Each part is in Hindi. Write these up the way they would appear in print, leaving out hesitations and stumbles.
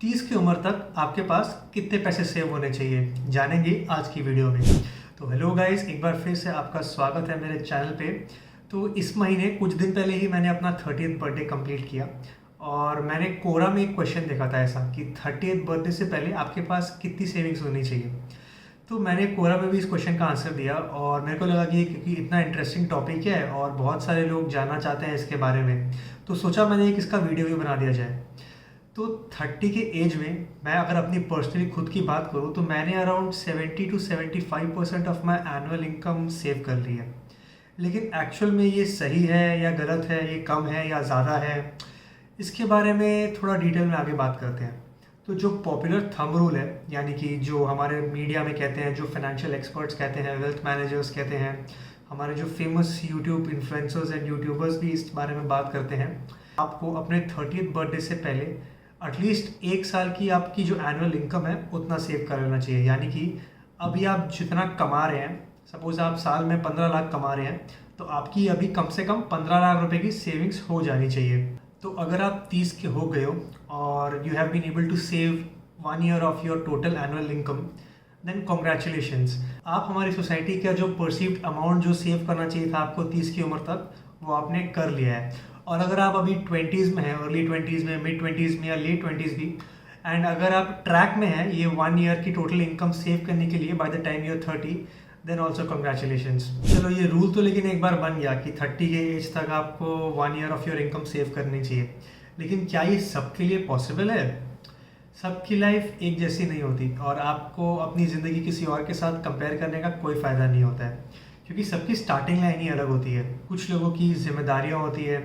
30 की उम्र तक आपके पास कितने पैसे सेव होने चाहिए, जानेंगे आज की वीडियो में। तो हेलो गाइस, एक बार फिर से आपका स्वागत है मेरे चैनल पे। तो इस महीने कुछ दिन पहले ही मैंने अपना 30th बर्थडे कंप्लीट किया और मैंने कोरा में एक क्वेश्चन देखा था ऐसा कि 30th बर्थडे से पहले आपके पास कितनी सेविंग्स होनी चाहिए। तो मैंने कोरा में भी इस क्वेश्चन का आंसर दिया और मेरे को लगा कि क्योंकि इतना इंटरेस्टिंग टॉपिक है और बहुत सारे लोग जानना चाहते हैं इसके बारे में, तो सोचा मैंने एक इसका वीडियो भी बना दिया जाए। तो 30 के एज में मैं अगर अपनी पर्सनली खुद की बात करूँ तो मैंने around 70 to 75% of my annual income save कर ली है। लेकिन एक्चुअल में ये सही है या गलत है, ये कम है या ज़्यादा है, इसके बारे में थोड़ा डिटेल में आगे बात करते हैं। तो जो पॉपुलर थंब रूल है, यानी कि जो हमारे मीडिया में कहते हैं, जो फाइनेंशियल एक्सपर्ट्स कहते हैं, वेल्थ मैनेजर्स कहते हैं, हमारे जो famous YouTube influencers and YouTubers भी इस बारे में बात करते हैं, आपको अपने 30th बर्थडे से पहले एटलीस्ट 1 साल की आपकी जो एनुअल इनकम है उतना सेव कर लेना चाहिए। यानी कि अभी आप जितना कमा रहे हैं, सपोज आप साल में 15 लाख कमा रहे हैं, तो आपकी अभी कम से कम 15 लाख रुपए की सेविंग्स हो जानी चाहिए। तो अगर आप 30 के हो गए हो और you have been able to save 1 year of your total annual income, then congratulations. आप हमारी सोसाइटी का जो परसीव्ड अमाउंट जो सेव करना चाहिए था आपको 30 की उम्र तक, वो आपने कर लिया है। और अगर आप अभी 20s में हैं, अर्ली 20s में, मिड 20s में या लेट 20s भी, एंड अगर आप ट्रैक में हैं ये 1 ईयर की टोटल इनकम सेव करने के लिए by the time your 30, then also congratulations. चलो ये रूल तो लेकिन एक बार बन गया कि 30 के एज तक आपको 1 year of your income save करनी चाहिए। लेकिन क्या ये सबके लिए पॉसिबल है? सबकी लाइफ एक जैसी नहीं होती और आपको अपनी ज़िंदगी किसी और के साथ कंपेयर करने का कोई फ़ायदा नहीं होता है, क्योंकि सबकी स्टार्टिंग लाइन ही अलग होती है। कुछ लोगों की जिम्मेदारियाँ होती है,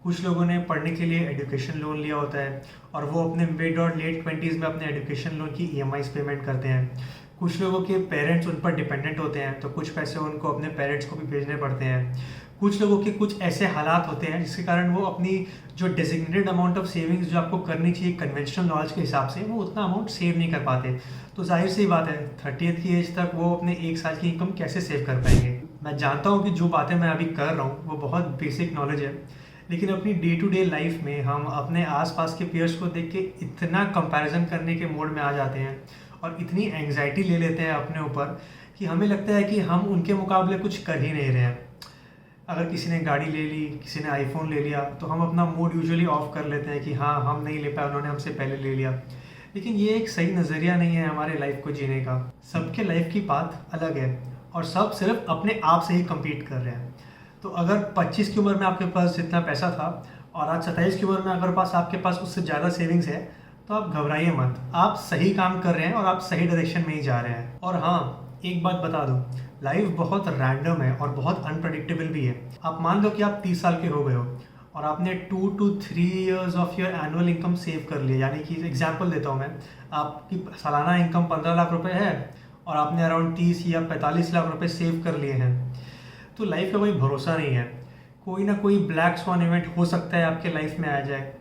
कुछ लोगों ने पढ़ने के लिए एजुकेशन लोन लिया होता है और वो अपने मिड और लेट 20s में अपने एजुकेशन लोन की EMIs पेमेंट करते हैं। कुछ लोगों के पेरेंट्स उन पर डिपेंडेंट होते हैं, तो कुछ पैसे उनको अपने पेरेंट्स को भी भेजने पड़ते हैं। कुछ लोगों के कुछ ऐसे हालात होते हैं जिसके कारण वो अपनी जो डेजिग्नेटेड अमाउंट ऑफ सेविंग्स जो आपको करनी चाहिए कन्वेंशनल नॉलेज के हिसाब से, वो उतना अमाउंट सेव नहीं कर पाते। तो जाहिर सी बात है 30th की एज तक वो अपने 1 साल की इनकम कैसे सेव कर पाएंगे। मैं जानता हूँ कि जो बातें मैं अभी कर रहा हूँ वो बहुत बेसिक नॉलेज है, लेकिन अपनी डे टू डे लाइफ में हम अपने आसपास के पीयर्स को देख के इतना कंपैरिजन करने के मोड में आ जाते हैं और इतनी एंग्जाइटी ले लेते हैं अपने ऊपर कि हमें लगता है कि हम उनके मुकाबले कुछ कर ही नहीं रहे हैं। अगर किसी ने गाड़ी ले ली, किसी ने आईफोन ले लिया, तो हम अपना मूड यूजुअली ऑफ कर लेते हैं कि हाँ हम नहीं ले पाए, उन्होंने हमसे पहले ले लिया। लेकिन ये एक सही नज़रिया नहीं है हमारे लाइफ को जीने का। सबके लाइफ की पाथ अलग है और सब सिर्फ अपने आप से ही कम्पीट कर रहे हैं। तो अगर 25 की उम्र में आपके पास जितना पैसा था और आज 27 की उम्र में अगर आपके पास उससे ज़्यादा सेविंग्स है, तो आप घबराइए मत, आप सही काम कर रहे हैं और आप सही डायरेक्शन में ही जा रहे हैं। और हाँ, एक बात बता दूं, लाइफ बहुत रैंडम है और बहुत अनप्रडिक्टेबल भी है। आप मान लो कि आप 30 साल के हो गए हो और आपने 2 to 3 years of your annual income save कर लिया। यानी कि एग्जाम्पल देता हूँ मैं, आपकी सालाना इनकम 15 लाख रुपए है और आपने अराउंड 30 या 45 लाख रुपए सेव कर लिए हैं। तो लाइफ का कोई भरोसा नहीं है, कोई ना कोई ब्लैक स्वॉन इवेंट हो सकता है आपके लाइफ में आ जाए।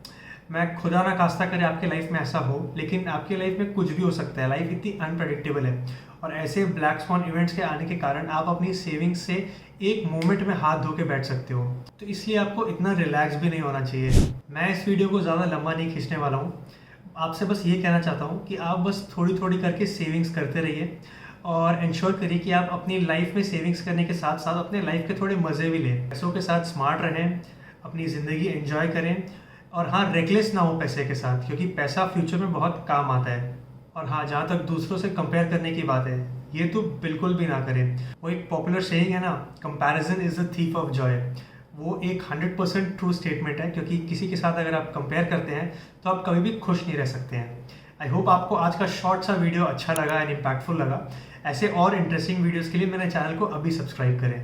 मैं खुदा ना खास्ता करे आपके लाइफ में ऐसा हो, लेकिन आपके लाइफ में कुछ भी हो सकता है। लाइफ इतनी अनप्रडिक्टेबल है और ऐसे ब्लैक स्वॉन इवेंट्स के आने के कारण आप अपनी सेविंग्स से एक मोमेंट में हाथ धो के बैठ सकते हो। तो इसलिए आपको इतना रिलैक्स भी नहीं होना चाहिए। मैं इस वीडियो को ज़्यादा लंबा नहीं खींचने वाला हूँ, आपसे बस ये कहना चाहता हूँ कि आप बस थोड़ी थोड़ी करके सेविंग्स करते रहिए और इंश्योर करिए कि आप अपनी लाइफ में सेविंग्स करने के साथ साथ अपने लाइफ के थोड़े मज़े भी लें। पैसों के साथ स्मार्ट रहें, अपनी ज़िंदगी एंजॉय करें और हाँ, रेकलेस ना हो पैसे के साथ, क्योंकि पैसा फ्यूचर में बहुत काम आता है। और हाँ, जहाँ तक दूसरों से कंपेयर करने की बात है, ये तो बिल्कुल भी ना करें। वो एक पॉपुलर सेइंग है ना, comparison is the thief of Joy. वो एक 100% ट्रू स्टेटमेंट है, क्योंकि किसी के साथ अगर आप कंपेयर करते हैं तो आप कभी भी खुश नहीं रह सकते हैं। आई होप आपको आज का शॉर्ट सा वीडियो अच्छा लगा एंड इम्पैक्टफुल लगा। ऐसे और इंटरेस्टिंग वीडियोस के लिए मेरे चैनल को अभी सब्सक्राइब करें।